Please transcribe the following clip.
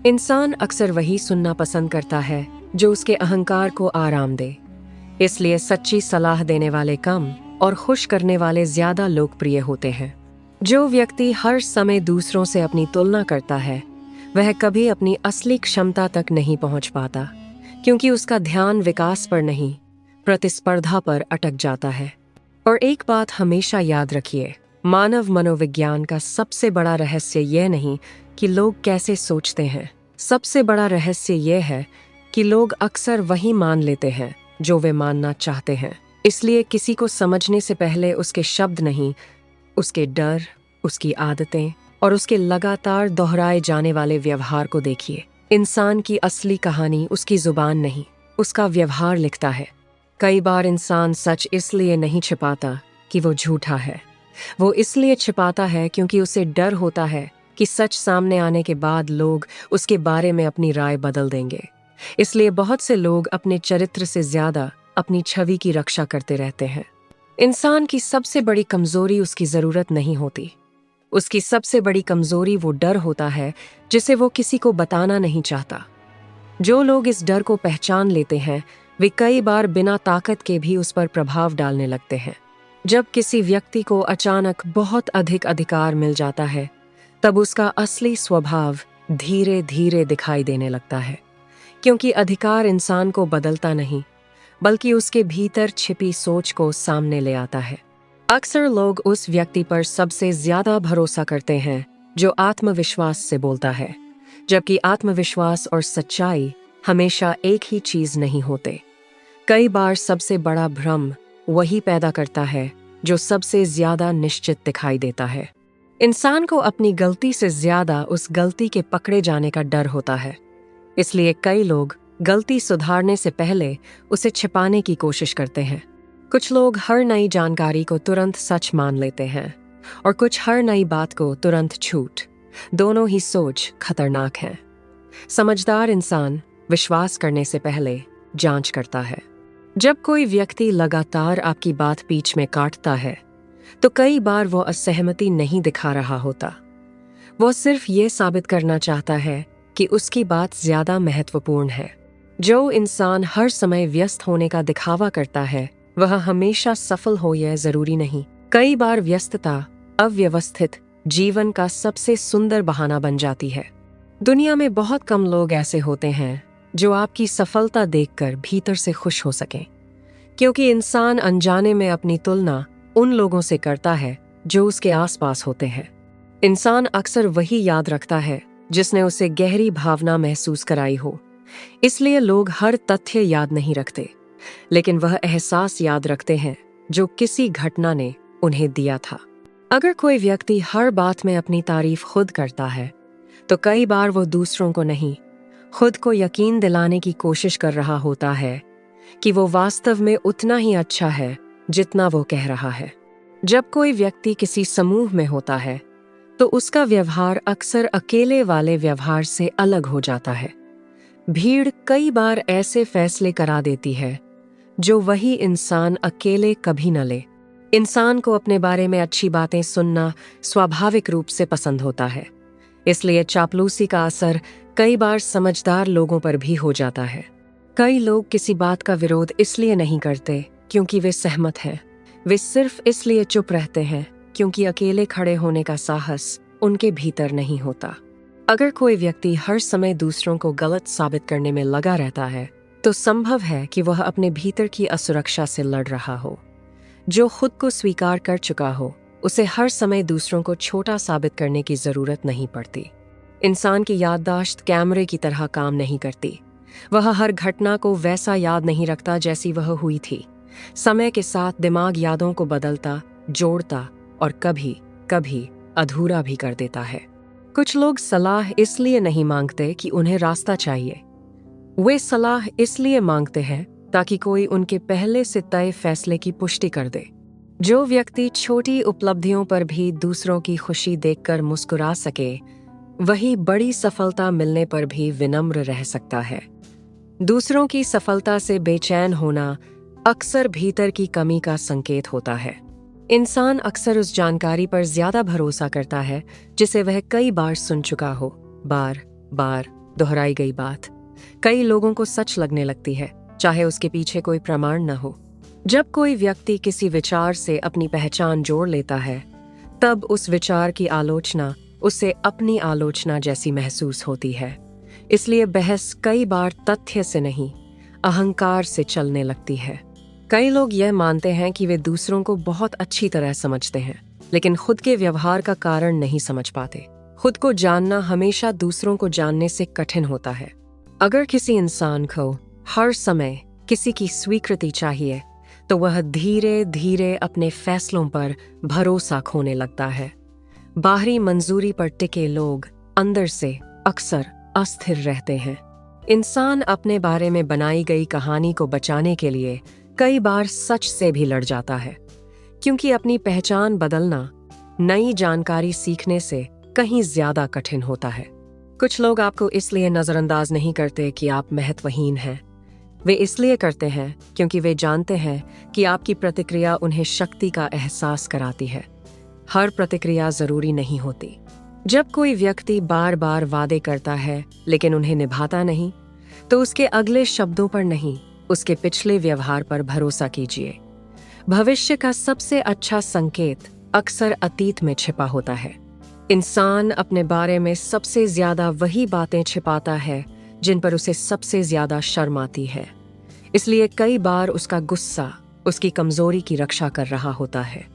इंसान अक्सर वही सुनना पसंद करता है जो उसके अहंकार को आराम दे। इसलिए सच्ची सलाह देने वाले कम और खुश करने वाले ज्यादा लोकप्रिय होते हैं। जो व्यक्ति हर समय दूसरों से अपनी तुलना करता है वह कभी अपनी असली क्षमता तक नहीं पहुंच पाता, क्योंकि उसका ध्यान विकास पर नहीं, प्रतिस्पर्धा पर अटक जाता है। और एक बात हमेशा याद रखिए, मानव मनोविज्ञान का सबसे बड़ा रहस्य यह नहीं कि लोग कैसे सोचते हैं। सबसे बड़ा रहस्य यह है कि लोग अक्सर वही मान लेते हैं जो वे मानना चाहते हैं। इसलिए किसी को समझने से पहले उसके शब्द नहीं, उसके डर, उसकी आदतें और उसके लगातार दोहराए जाने वाले व्यवहार को देखिए। इंसान की असली कहानी उसकी जुबान नहीं, उसका व्यवहार लिखता है। कई बार इंसान सच इसलिए नहीं छिपाता कि वो झूठा है, वो इसलिए छिपाता है क्योंकि उसे डर होता है कि सच सामने आने के बाद लोग उसके बारे में अपनी राय बदल देंगे। इसलिए बहुत से लोग अपने चरित्र से ज्यादा अपनी छवि की रक्षा करते रहते हैं। इंसान की सबसे बड़ी कमजोरी उसकी जरूरत नहीं होती, उसकी सबसे बड़ी कमजोरी वो डर होता है जिसे वो किसी को बताना नहीं चाहता। जो लोग इस डर को पहचान लेते हैं वे कई बार बिना ताकत के भी उस पर प्रभाव डालने लगते हैं। जब किसी व्यक्ति को अचानक बहुत अधिक अधिकार मिल जाता है तब उसका असली स्वभाव धीरे धीरे दिखाई देने लगता है, क्योंकि अधिकार इंसान को बदलता नहीं बल्कि उसके भीतर छिपी सोच को सामने ले आता है। अक्सर लोग उस व्यक्ति पर सबसे ज्यादा भरोसा करते हैं जो आत्मविश्वास से बोलता है, जबकि आत्मविश्वास और सच्चाई हमेशा एक ही चीज नहीं होते। कई बार सबसे बड़ा भ्रम वही पैदा करता है जो सबसे ज्यादा निश्चित दिखाई देता है। इंसान को अपनी गलती से ज्यादा उस गलती के पकड़े जाने का डर होता है। इसलिए कई लोग गलती सुधारने से पहले उसे छिपाने की कोशिश करते हैं। कुछ लोग हर नई जानकारी को तुरंत सच मान लेते हैं और कुछ हर नई बात को तुरंत झूठ। दोनों ही सोच खतरनाक हैं। समझदार इंसान विश्वास करने से पहले जांच करता है। जब कोई व्यक्ति लगातार आपकी बात बीच में काटता है तो कई बार वो असहमति नहीं दिखा रहा होता, वो सिर्फ ये साबित करना चाहता है कि उसकी बात ज्यादा महत्वपूर्ण है। जो इंसान हर समय व्यस्त होने का दिखावा करता है वह हमेशा सफल हो यह जरूरी नहीं। कई बार व्यस्तता अव्यवस्थित जीवन का सबसे सुंदर बहाना बन जाती है। दुनिया में बहुत कम लोग ऐसे होते हैं जो आपकी सफलता देखकर भीतर से खुश हो सकें, क्योंकि इंसान अनजाने में अपनी तुलना उन लोगों से करता है जो उसके आसपास होते हैं। इंसान अक्सर वही याद रखता है जिसने उसे गहरी भावना महसूस कराई हो। इसलिए लोग हर तथ्य याद नहीं रखते, लेकिन वह एहसास याद रखते हैं जो किसी घटना ने उन्हें दिया था। अगर कोई व्यक्ति हर बात में अपनी तारीफ खुद करता है तो कई बार वो दूसरों को नहीं, खुद को यकीन दिलाने की कोशिश कर रहा होता है कि वो वास्तव में उतना ही अच्छा है जितना वो कह रहा है। जब कोई व्यक्ति किसी समूह में होता है तो उसका व्यवहार अक्सर अकेले वाले व्यवहार से अलग हो जाता है। भीड़ कई बार ऐसे फैसले करा देती है जो वही इंसान अकेले कभी न ले। इंसान को अपने बारे में अच्छी बातें सुनना स्वाभाविक रूप से पसंद होता है, इसलिए चापलूसी का असर कई बार समझदार लोगों पर भी हो जाता है। कई लोग किसी बात का विरोध इसलिए नहीं करते क्योंकि वे सहमत हैं, वे सिर्फ इसलिए चुप रहते हैं क्योंकि अकेले खड़े होने का साहस उनके भीतर नहीं होता। अगर कोई व्यक्ति हर समय दूसरों को गलत साबित करने में लगा रहता है तो संभव है कि वह अपने भीतर की असुरक्षा से लड़ रहा हो। जो खुद को स्वीकार कर चुका हो उसे हर समय दूसरों को छोटा साबित करने की जरूरत नहीं पड़ती। इंसान की याददाश्त कैमरे की तरह काम नहीं करती। वह हर घटना को वैसा याद नहीं रखता जैसी वह हुई थी। समय के साथ दिमाग यादों को बदलता, जोड़ता और कभी कभी अधूरा भी कर देता है। कुछ लोग सलाह इसलिए नहीं मांगते कि उन्हें रास्ता चाहिए, वे सलाह इसलिए मांगते हैं ताकि कोई उनके पहले से तय फैसले की पुष्टि कर दे। जो व्यक्ति छोटी उपलब्धियों पर भी दूसरों की खुशी देखकर मुस्कुरा सके वही बड़ी सफलता मिलने पर भी विनम्र रह सकता है। दूसरों की सफलता से बेचैन होना अक्सर भीतर की कमी का संकेत होता है। इंसान अक्सर उस जानकारी पर ज्यादा भरोसा करता है जिसे वह कई बार सुन चुका हो, बार बार दोहराई गई बात कई लोगों को सच लगने लगती है, चाहे उसके पीछे कोई प्रमाण न हो। जब कोई व्यक्ति किसी विचार से अपनी पहचान जोड़ लेता है, तब उस विचार की आलोचना उसे अपनी आलोचना जैसी महसूस होती है। इसलिए बहस कई बार तथ्य से नहीं, अहंकार से चलने लगती है। कई लोग यह मानते हैं कि वे दूसरों को बहुत अच्छी तरह समझते हैं, लेकिन खुद के व्यवहार का कारण नहीं समझ पाते। खुद को जानना हमेशा दूसरों को जानने से कठिन होता है। अगर किसी इंसान को हर समय किसी की स्वीकृति चाहिए, तो वह धीरे धीरे अपने फैसलों पर भरोसा खोने लगता है। बाहरी मंजूरी पर टिके लोग अंदर से अक्सर अस्थिर रहते हैं। इंसान अपने बारे में बनाई गई कहानी को बचाने के लिए कई बार सच से भी लड़ जाता है, क्योंकि अपनी पहचान बदलना नई जानकारी सीखने से कहीं ज्यादा कठिन होता है। कुछ लोग आपको इसलिए नजरअंदाज नहीं करते कि आप महत्वहीन हैं। वे इसलिए करते हैं क्योंकि वे जानते हैं कि आपकी प्रतिक्रिया उन्हें शक्ति का एहसास कराती है। हर प्रतिक्रिया जरूरी नहीं होती। जब कोई व्यक्ति बार बार वादे करता है लेकिन उन्हें निभाता नहीं, तो उसके अगले शब्दों पर नहीं, उसके पिछले व्यवहार पर भरोसा कीजिए। भविष्य का सबसे अच्छा संकेत अक्सर अतीत में छिपा होता है। इंसान अपने बारे में सबसे ज्यादा वही बातें छिपाता है जिन पर उसे सबसे ज्यादा शर्म आती है। इसलिए कई बार उसका गुस्सा उसकी कमजोरी की रक्षा कर रहा होता है।